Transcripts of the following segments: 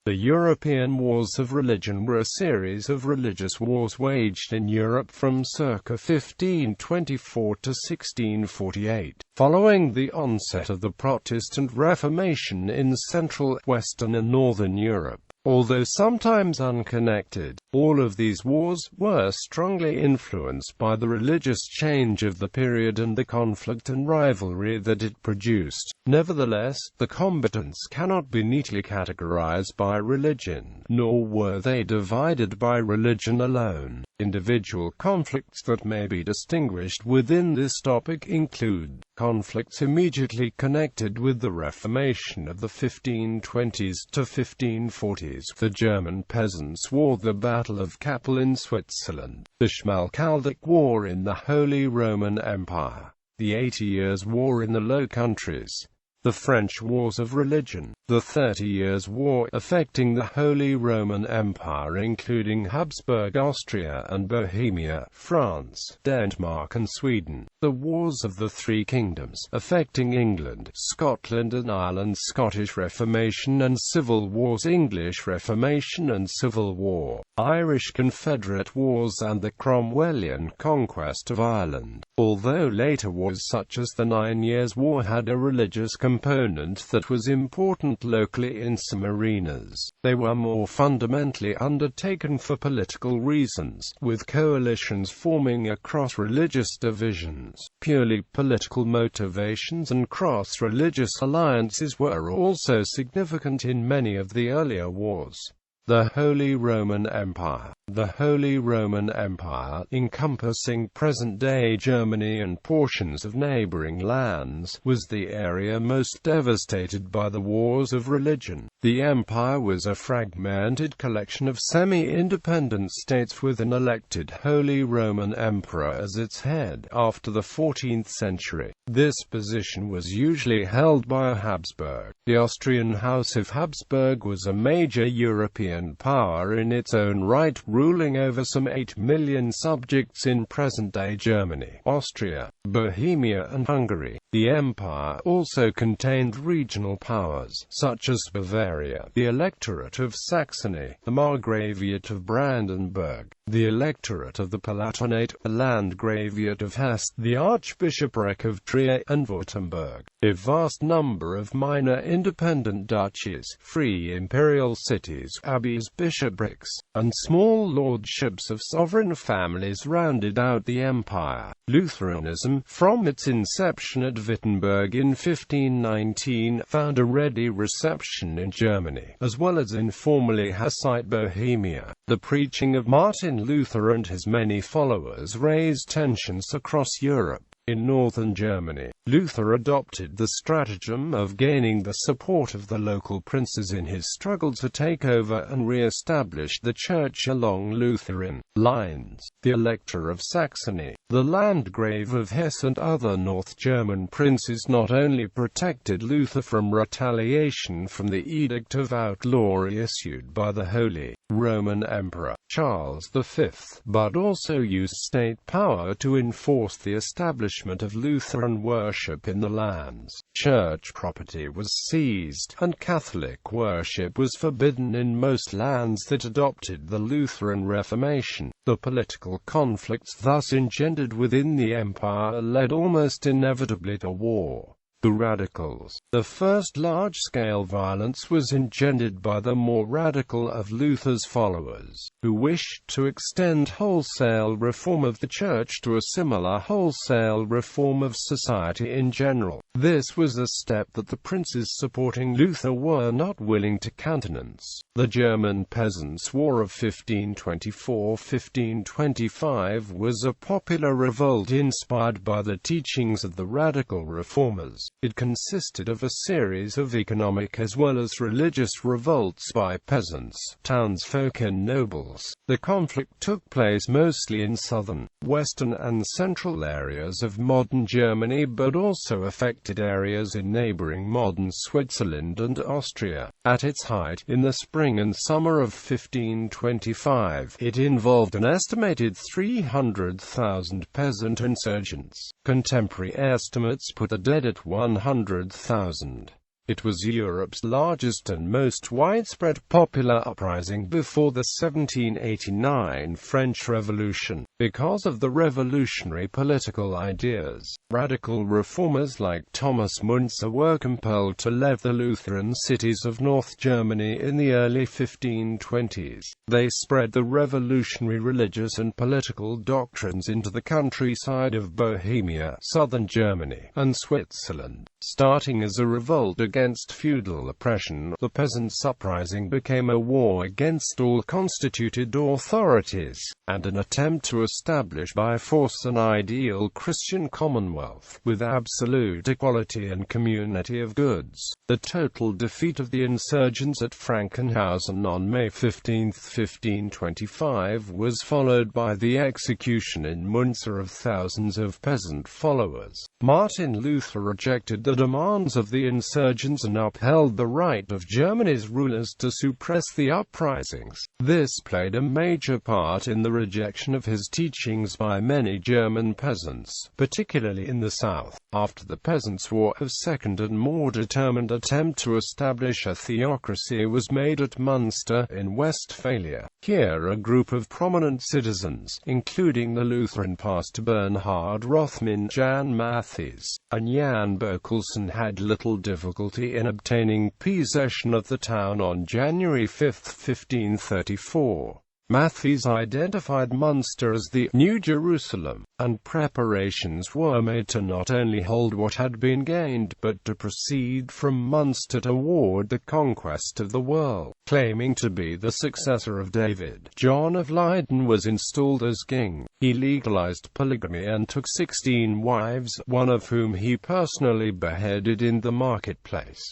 The European Wars of Religion were a series of religious wars waged in Europe from circa 1524 to 1648, following the onset of the Protestant Reformation in Central, Western and Northern Europe. Although sometimes unconnected, all of these wars were strongly influenced by the religious change of the period and the conflict and rivalry that it produced. Nevertheless, the combatants cannot be neatly categorized by religion, nor were they divided by religion alone. Individual conflicts that may be distinguished within this topic include conflicts immediately connected with the Reformation of the 1520s to 1540s, the German Peasants' War, the Battle of Capel in Switzerland, the Schmalkaldic War in the Holy Roman Empire, the 80 Years' War in the Low Countries, the French Wars of Religion, the 30 Years' War affecting the Holy Roman Empire including Habsburg Austria and Bohemia, France, Denmark and Sweden, the Wars of the Three Kingdoms affecting England, Scotland and Ireland, Scottish Reformation and Civil Wars, English Reformation and Civil War, Irish Confederate Wars and the Cromwellian conquest of Ireland. Although later wars such as the 9 Years' War had a religious component that was important locally in some arenas, they were more fundamentally undertaken for political reasons, with coalitions forming across religious divisions. Purely political motivations and cross-religious alliances were also significant in many of the earlier wars. The Holy Roman Empire. The Holy Roman Empire, encompassing present-day Germany and portions of neighboring lands, was the area most devastated by the wars of religion. The empire was a fragmented collection of semi-independent states with an elected Holy Roman Emperor as its head. After the 14th century, this position was usually held by a Habsburg. The Austrian House of Habsburg was a major European power in its own right, ruling over some 8 million subjects in present-day Germany, Austria, Bohemia and Hungary. The empire also contained regional powers, such as Bavaria, the Electorate of Saxony, the Margraviate of Brandenburg, the Electorate of the Palatinate, the Landgraviate of Hesse, the Archbishopric of Trier and Württemberg, a vast number of minor independent duchies, free imperial cities, abbeys, bishoprics, and small lordships of sovereign families rounded out the empire. Lutheranism, from its inception at Wittenberg in 1519, found a ready reception in Germany, as well as in formerly Hussite Bohemia. The preaching of Martin Luther and his many followers raised tensions across Europe. In northern Germany, Luther adopted the stratagem of gaining the support of the local princes in his struggle to take over and re-establish the church along Lutheran lines. The Elector of Saxony, the Landgrave of Hesse and other North German princes not only protected Luther from retaliation from the Edict of Outlawry issued by the Holy Roman Emperor Charles V, but also used state power to enforce the establishment of Lutheran worship in the lands. Church property was seized, and Catholic worship was forbidden in most lands that adopted the Lutheran Reformation. The political conflicts thus engendered within the empire led almost inevitably to war. The radicals. The first large-scale violence was engendered by the more radical of Luther's followers, who wished to extend wholesale reform of the Church to a similar wholesale reform of society in general. This was a step that the princes supporting Luther were not willing to countenance. The German Peasants' War of 1524–1525 was a popular revolt inspired by the teachings of the radical reformers. It consisted of a series of economic as well as religious revolts by peasants, townsfolk and nobles. The conflict took place mostly in southern, western and central areas of modern Germany, but also affected areas in neighboring modern Switzerland and Austria. At its height, in the spring and summer of 1525, it involved an estimated 300,000 peasant insurgents. Contemporary estimates put the dead at 100,000. It was Europe's largest and most widespread popular uprising before the 1789 French Revolution. Because of the revolutionary political ideas, radical reformers like Thomas Munster were compelled to leave the Lutheran cities of North Germany in the early 1520s. They spread the revolutionary religious and political doctrines into the countryside of Bohemia, southern Germany, and Switzerland. Starting as a revolt against feudal oppression, the peasants' uprising became a war against all constituted authorities, and an attempt to establish by force an ideal Christian commonwealth, with absolute equality and community of goods. The total defeat of the insurgents at Frankenhausen on May 15, 1525 was followed by the execution in Munster of thousands of peasant followers. Martin Luther rejected the demands of the insurgents and upheld the right of Germany's rulers to suppress the uprisings. This played a major part in the rejection of his teachings by many German peasants, particularly in the south. After the Peasants' War, a second and more determined attempt to establish a theocracy was made at Munster, in Westphalia. Here a group of prominent citizens, including the Lutheran pastor Bernhard Rothman, Jan Matthees, and Jan Bokelson, had little difficulty in obtaining possession of the town on January 5, 1534. Matthees identified Munster as the New Jerusalem, and preparations were made to not only hold what had been gained, but to proceed from Munster toward the conquest of the world. Claiming to be the successor of David, John of Leyden was installed as king. He legalized polygamy and took 16 wives, one of whom he personally beheaded in the marketplace.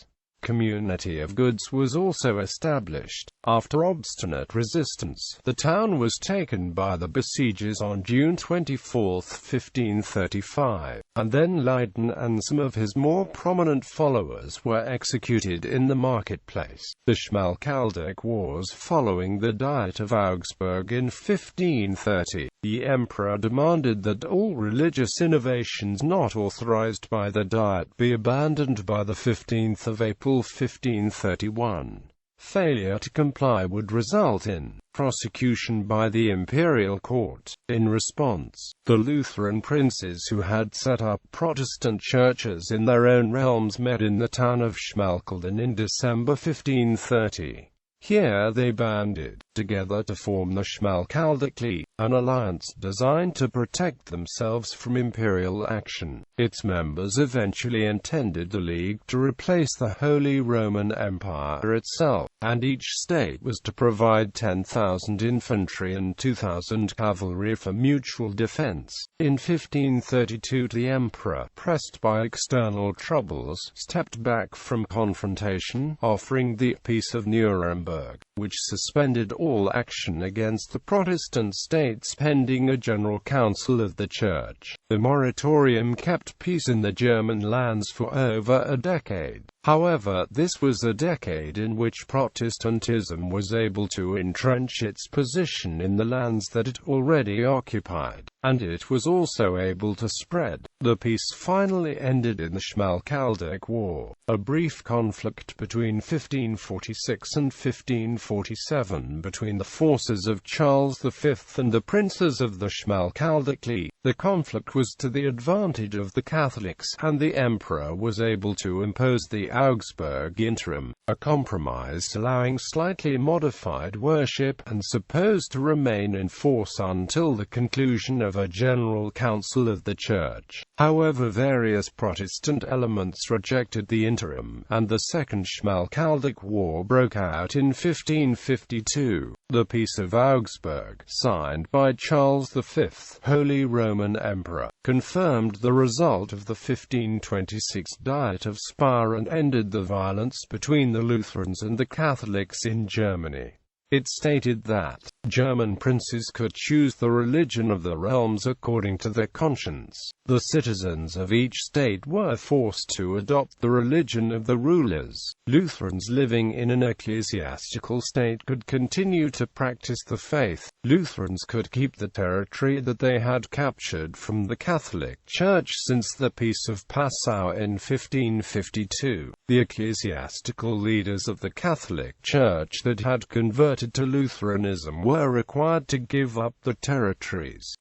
Community of goods was also established. After obstinate resistance, the town was taken by the besiegers on June 24, 1535, and then Leyden and some of his more prominent followers were executed in the marketplace. The Schmalkaldic Wars. Following the Diet of Augsburg in 1530, the emperor demanded that all religious innovations not authorized by the Diet be abandoned by the 15th of April 1531. Failure to comply would result in prosecution by the imperial court. In response, the Lutheran princes who had set up Protestant churches in their own realms met in the town of Schmalkalden in December 1530. Here they banded together to form the Schmalkaldic League, an alliance designed to protect themselves from imperial action. Its members eventually intended the League to replace the Holy Roman Empire itself, and each state was to provide 10,000 infantry and 2,000 cavalry for mutual defense. In 1532, the emperor, pressed by external troubles, stepped back from confrontation, offering the Peace of Nuremberg, which suspended all action against the Protestant states pending a general council of the Church. The moratorium kept peace in the German lands for over a decade. However, this was a decade in which Protestantism was able to entrench its position in the lands that it already occupied, and it was also able to spread. The peace finally ended in the Schmalkaldic War, a brief conflict between 1546 and 1547 between the forces of Charles V and the princes of the Schmalkaldic League. The conflict was to the advantage of the Catholics, and the emperor was able to impose the Augsburg Interim, a compromise allowing slightly modified worship and supposed to remain in force until the conclusion of a general council of the Church. However, various Protestant elements rejected the interim, and the Second Schmalkaldic War broke out in 1552. The Peace of Augsburg, signed by Charles V, Holy Roman Emperor, confirmed the result of the 1526 Diet of Speyer and ended the violence between the Lutherans and the Catholics in Germany. It stated that German princes could choose the religion of the realms according to their conscience. The citizens of each state were forced to adopt the religion of the rulers. Lutherans living in an ecclesiastical state could continue to practice the faith. Lutherans could keep the territory that they had captured from the Catholic Church since the Peace of Passau in 1552. The ecclesiastical leaders of the Catholic Church that had converted to Lutheranism were required to give up the territories.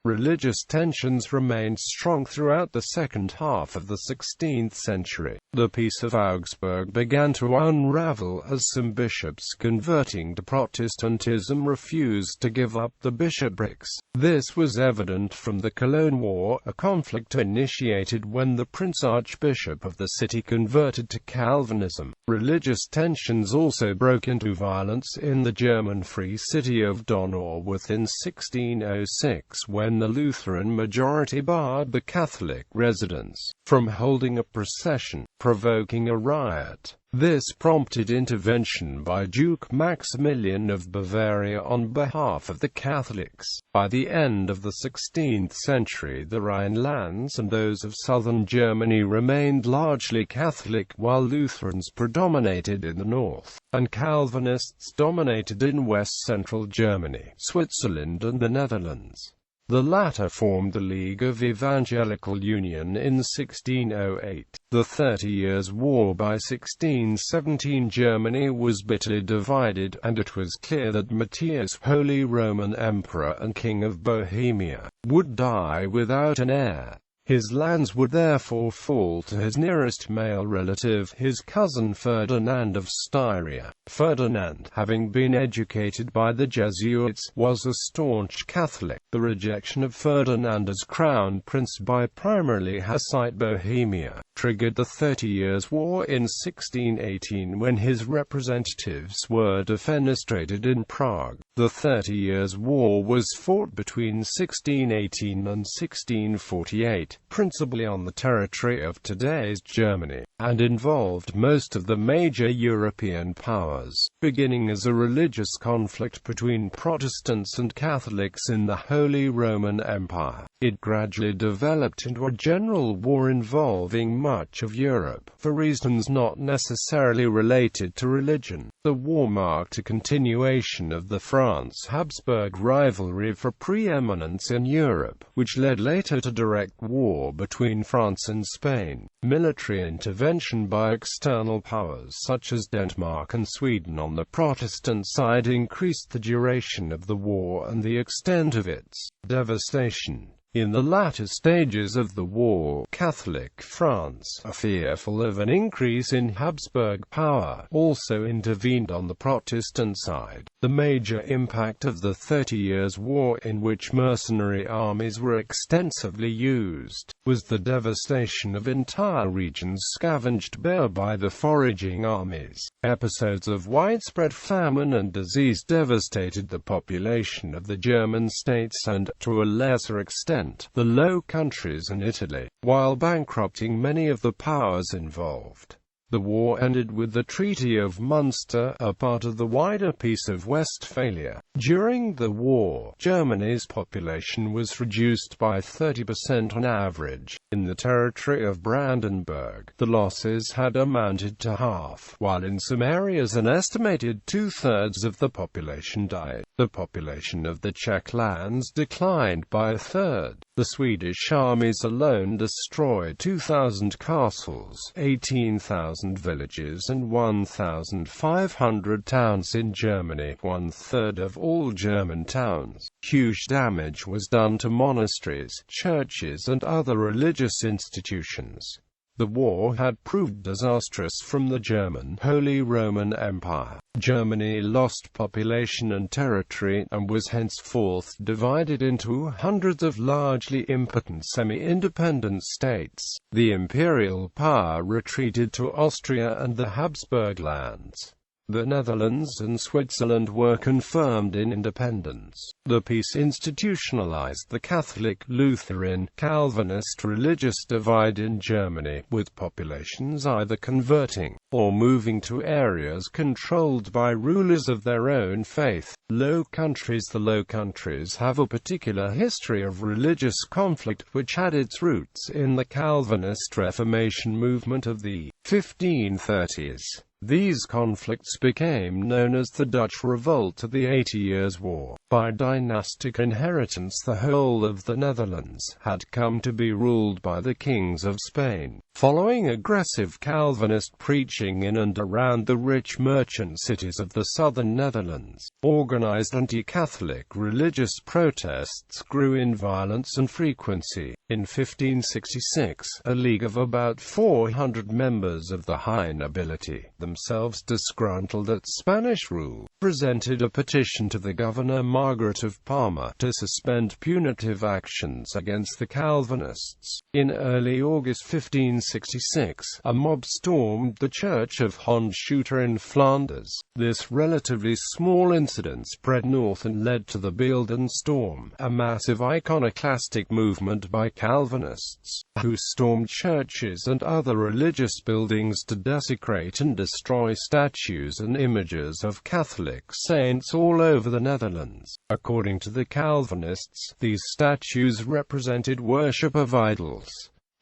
Religious tensions remained strong throughout the second half of the 16th century. The Peace of Augsburg began to unravel as some bishops converting to Protestantism refused to give up the bishoprics. This was evident from the Cologne War, a conflict initiated when the Prince-Archbishop of the city converted to Calvinism. Religious tensions also broke into violence in the German Free City of Donau within 1606 when the Lutheran majority barred the Catholic residents from holding a procession, provoking a riot. This prompted intervention by Duke Maximilian of Bavaria on behalf of the Catholics. By the end of the 16th century, the Rhinelands and those of southern Germany remained largely Catholic, while Lutherans predominated in the north, and Calvinists dominated in west-central Germany, Switzerland and the Netherlands. The latter formed the League of Evangelical Union in 1608. The 30 Years' War. By 1617 Germany was bitterly divided, and it was clear that Matthias, Holy Roman Emperor and King of Bohemia, would die without an heir. His lands would therefore fall to his nearest male relative, his cousin Ferdinand of Styria. Ferdinand, having been educated by the Jesuits, was a staunch Catholic. The rejection of Ferdinand as crown prince by primarily Hussite Bohemia triggered the 30 Years' War in 1618 when his representatives were defenestrated in Prague. The 30 Years' War was fought between 1618 and 1648, principally on the territory of today's Germany, and involved most of the major European powers. Beginning as a religious conflict between Protestants and Catholics in the Holy Roman Empire, it gradually developed into a general war involving much of Europe, for reasons not necessarily related to religion. The war marked a continuation of the France-Habsburg rivalry for preeminence in Europe, which led later to direct war between France and Spain. Military intervention by external powers such as Denmark and Sweden on the Protestant side increased the duration of the war and the extent of its devastation. In the latter stages of the war, Catholic France, fearful of an increase in Habsburg power, also intervened on the Protestant side. The major impact of the 30 Years' War, in which mercenary armies were extensively used, was the devastation of entire regions scavenged bare by the foraging armies. Episodes of widespread famine and disease devastated the population of the German states and, to a lesser extent, the Low Countries and Italy, while bankrupting many of the powers involved. The war ended with the Treaty of Munster, a part of the wider Peace of Westphalia. During the war, Germany's population was reduced by 30% on average. In the territory of Brandenburg, the losses had amounted to half, while in some areas an estimated two-thirds of the population died. The population of the Czech lands declined by a third. The Swedish armies alone destroyed 2,000 castles, 18,000 villages and 1,500 towns in Germany, one-third of all German towns. Huge damage was done to monasteries, churches and other religious institutions. The war had proved disastrous from the German Holy Roman Empire. Germany lost population and territory, and was henceforth divided into hundreds of largely impotent semi-independent states. The imperial power retreated to Austria and the Habsburg lands. The Netherlands and Switzerland were confirmed in independence. The peace institutionalized the Catholic, Lutheran, Calvinist religious divide in Germany, with populations either converting or moving to areas controlled by rulers of their own faith. Low Countries. The Low Countries have a particular history of religious conflict which had its roots in the Calvinist Reformation movement of the 1530s. These conflicts became known as the Dutch Revolt of the 80 Years' War. By dynastic inheritance, the whole of the Netherlands had come to be ruled by the kings of Spain. Following aggressive Calvinist preaching in and around the rich merchant cities of the southern Netherlands, organized anti-Catholic religious protests grew in violence and frequency. In 1566, a league of about 400 members of the high nobility, themselves disgruntled at Spanish rule, presented a petition to the Governor Margaret of Parma to suspend punitive actions against the Calvinists. In early August 1566, a mob stormed the church of Honshooter in Flanders. This relatively small incident spread north and led to the Beelden Storm, a massive iconoclastic movement by Calvinists, who stormed churches and other religious buildings to desecrate and destroy statues and images of Catholic saints all over the Netherlands. According to the Calvinists, these statues represented worship of idols.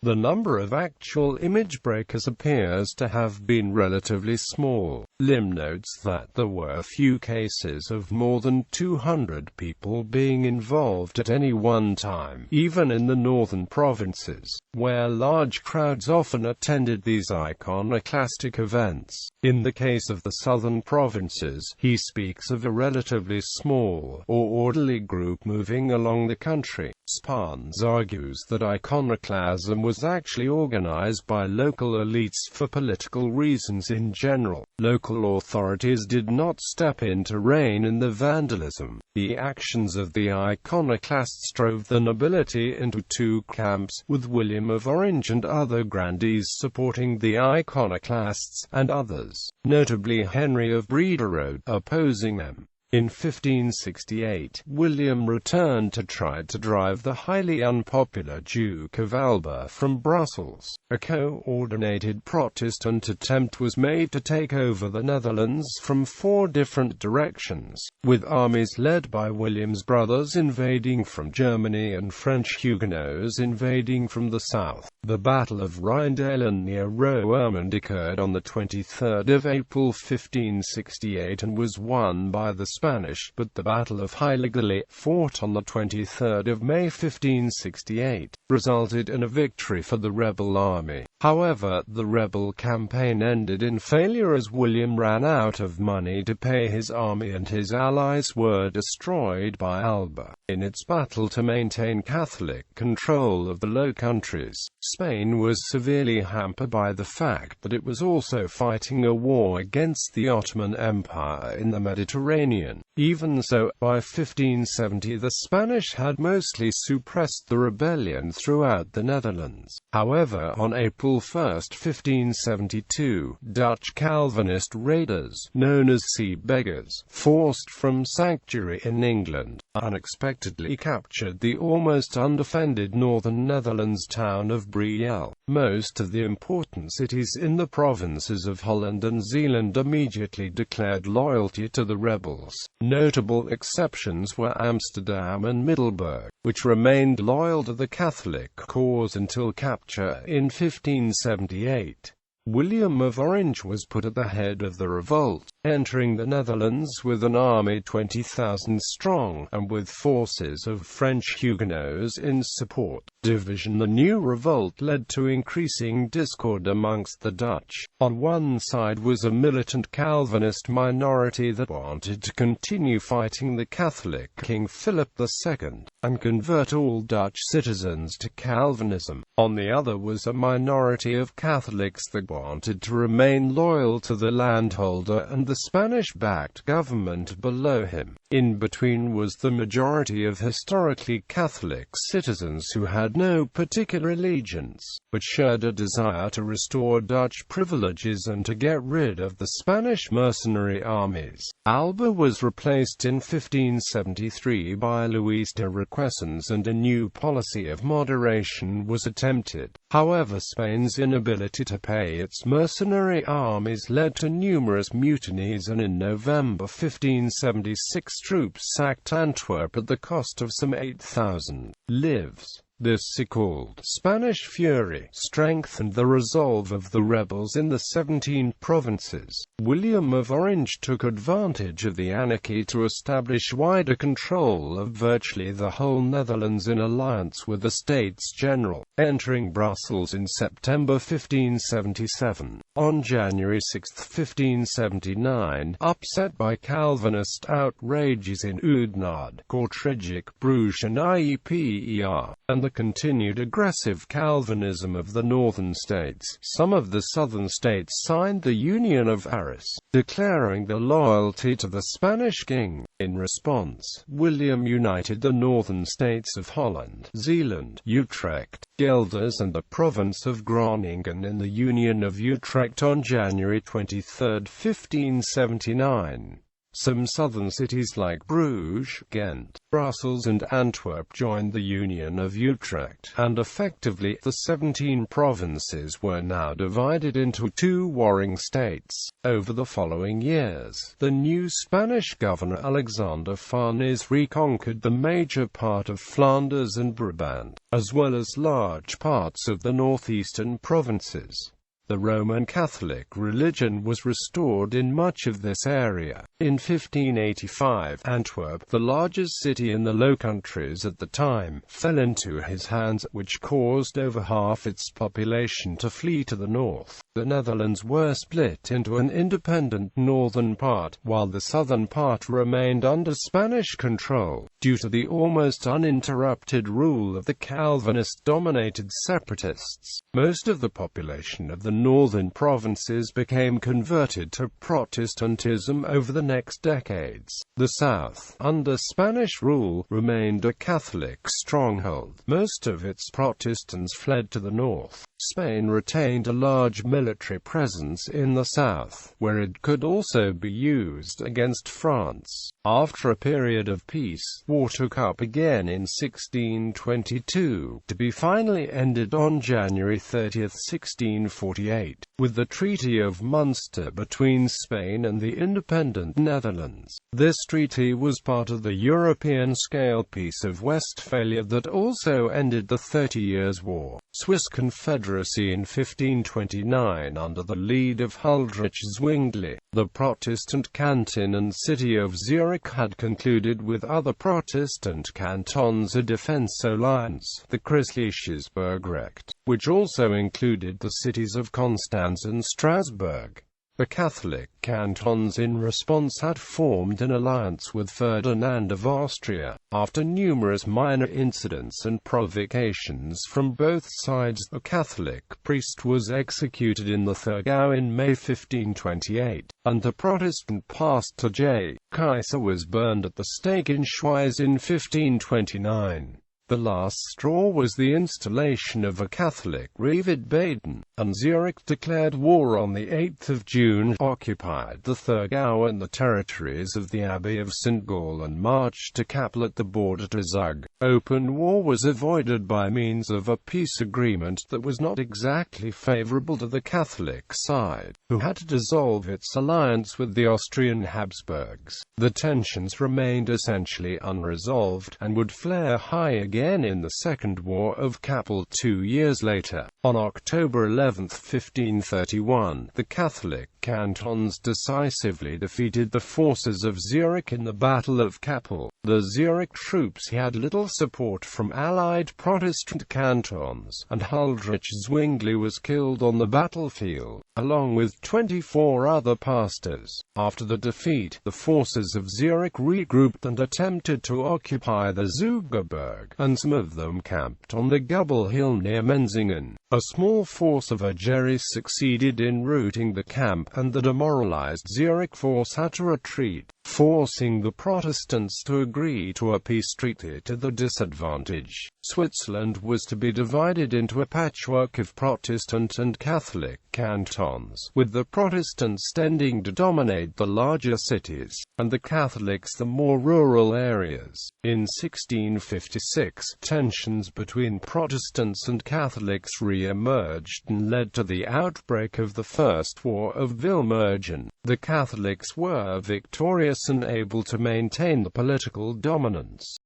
The number of actual image breakers appears to have been relatively small. Lim notes that there were few cases of more than 200 people being involved at any one time, even in the northern provinces, where large crowds often attended these iconoclastic events. In the case of the southern provinces, he speaks of a relatively small, or orderly group moving along the country. Spans argues that iconoclasm was actually organized by local elites for political reasons in general. Local authorities did not step in to rein in the vandalism. The actions of the iconoclasts drove the nobility into two camps, with William of Orange and other grandees supporting the iconoclasts, and others, notably Henry of Brederode, opposing them. In 1568, William returned to try to drive the highly unpopular Duke of Alba from Brussels. A coordinated Protestant attempt was made to take over the Netherlands from 4 different directions, with armies led by William's brothers invading from Germany and French Huguenots invading from the south. The Battle of Rheindalen near Roermond occurred on the 23rd of April 1568 and was won by the Spanish, but the Battle of Heiligerlee, fought on the 23rd of May 1568, resulted in a victory for the rebel army. However, the rebel campaign ended in failure as William ran out of money to pay his army and his allies were destroyed by Alba. In its battle to maintain Catholic control of the Low Countries, Spain was severely hampered by the fact that it was also fighting a war against the Ottoman Empire in the Mediterranean. Even so, by 1570 the Spanish had mostly suppressed the rebellion throughout the Netherlands. However, on April 1, 1572, Dutch Calvinist raiders, known as sea beggars, forced from sanctuary in England, unexpectedly captured the almost undefended northern Netherlands town of Brielle. Most of the important cities in the provinces of Holland and Zeeland immediately declared loyalty to the rebels. Notable exceptions were Amsterdam and Middelburg, which remained loyal to the Catholic cause until capture in 1578. William of Orange was put at the head of the revolt, entering the Netherlands with an army 20,000 strong, and with forces of French Huguenots in support. Division. The new revolt led to increasing discord amongst the Dutch. On one side was a militant Calvinist minority that wanted to continue fighting the Catholic King Philip II, and convert all Dutch citizens to Calvinism. On the other was a minority of Catholics that wanted to remain loyal to the landholder and the the Spanish-backed government below him. In between was the majority of historically Catholic citizens who had no particular allegiance, but shared a desire to restore Dutch privileges and to get rid of the Spanish mercenary armies. Alba was replaced in 1573 by Luis de Requesens, and a new policy of moderation was attempted. However, Spain's inability to pay its mercenary armies led to numerous mutinies, and in November 1576 troops sacked Antwerp at the cost of some 8,000 lives. This so-called Spanish fury strengthened the resolve of the rebels in the 17 provinces. William of Orange took advantage of the anarchy to establish wider control of virtually the whole Netherlands in alliance with the States General, entering Brussels in September 1577. On January 6, 1579, upset by Calvinist outrages in Oudenaarde, Kortrijk, Bruges and Yper, and the continued aggressive Calvinism of the northern states, some of the southern states signed the Union of Arras, declaring their loyalty to the Spanish king. In response, William united the northern states of Holland, Zeeland, Utrecht, Gelders and the province of Groningen in the Union of Utrecht on January 23, 1579. Some southern cities like Bruges, Ghent, Brussels and Antwerp joined the Union of Utrecht, and effectively, the 17 provinces were now divided into 2 warring states. Over the following years, the new Spanish governor Alexander Farnese reconquered the major part of Flanders and Brabant, as well as large parts of the northeastern provinces. The Roman Catholic religion was restored in much of this area. In 1585, Antwerp, the largest city in the Low Countries at the time, fell into his hands, which caused over half its population to flee to the north. The Netherlands were split into an independent northern part, while the southern part remained under Spanish control, due to the almost uninterrupted rule of the Calvinist-dominated separatists. Most of the population of the northern provinces became converted to Protestantism over the next decades. The south, under Spanish rule, remained a Catholic stronghold. Most of its Protestants fled to the north. Spain retained a large military presence in the south, where it could also be used against France. After a period of peace, war took up again in 1622, to be finally ended on January 30, 1648, with the Treaty of Munster between Spain and the independent Netherlands. This treaty was part of the European-scale Peace of Westphalia that also ended the 30 Years' War. Swiss Confederacy in 1529 under the lead of Huldrych Zwingli. The Protestant canton and city of Zurich had concluded with other Protestant cantons a defense alliance, the Christliches Burgrecht, which also included the cities of Constance and Strasbourg. The Catholic cantons in response had formed an alliance with Ferdinand of Austria. After numerous minor incidents and provocations from both sides, a Catholic priest was executed in the Thurgau in May 1528, and the Protestant pastor J. Kaiser was burned at the stake in Schwyz in 1529. The last straw was the installation of a Catholic reeve at Baden, and Zurich declared war on 8 June, occupied the Thurgau and the territories of the Abbey of St. Gall, and marched to Kappel at the border to Zug. Open war was avoided by means of a peace agreement that was not exactly favorable to the Catholic side, who had to dissolve its alliance with the Austrian Habsburgs. The tensions remained essentially unresolved, and would flare high again in the Second War of Kappel 2 years later. On October 11, 1531, the Catholic cantons decisively defeated the forces of Zurich in the Battle of Capel. The Zurich troops had little support from allied Protestant cantons, and Huldrych Zwingli was killed on the battlefield, along with 24 other pastors. After the defeat, the forces of Zurich regrouped and attempted to occupy the Zugerberg, and some of them camped on the Gubbel Hill near Menzingen. A small force of Algeris succeeded in routing the camp, and the demoralized Zurich force had to retreat, forcing the Protestants to agree to a peace treaty to their disadvantage. Switzerland was to be divided into a patchwork of Protestant and Catholic cantons, with the Protestants tending to dominate the larger cities, and the Catholics the more rural areas. In 1656, tensions between Protestants and Catholics re-emerged and led to the outbreak of the First War of Wilmergen. The Catholics were victorious and able to maintain the political dominance.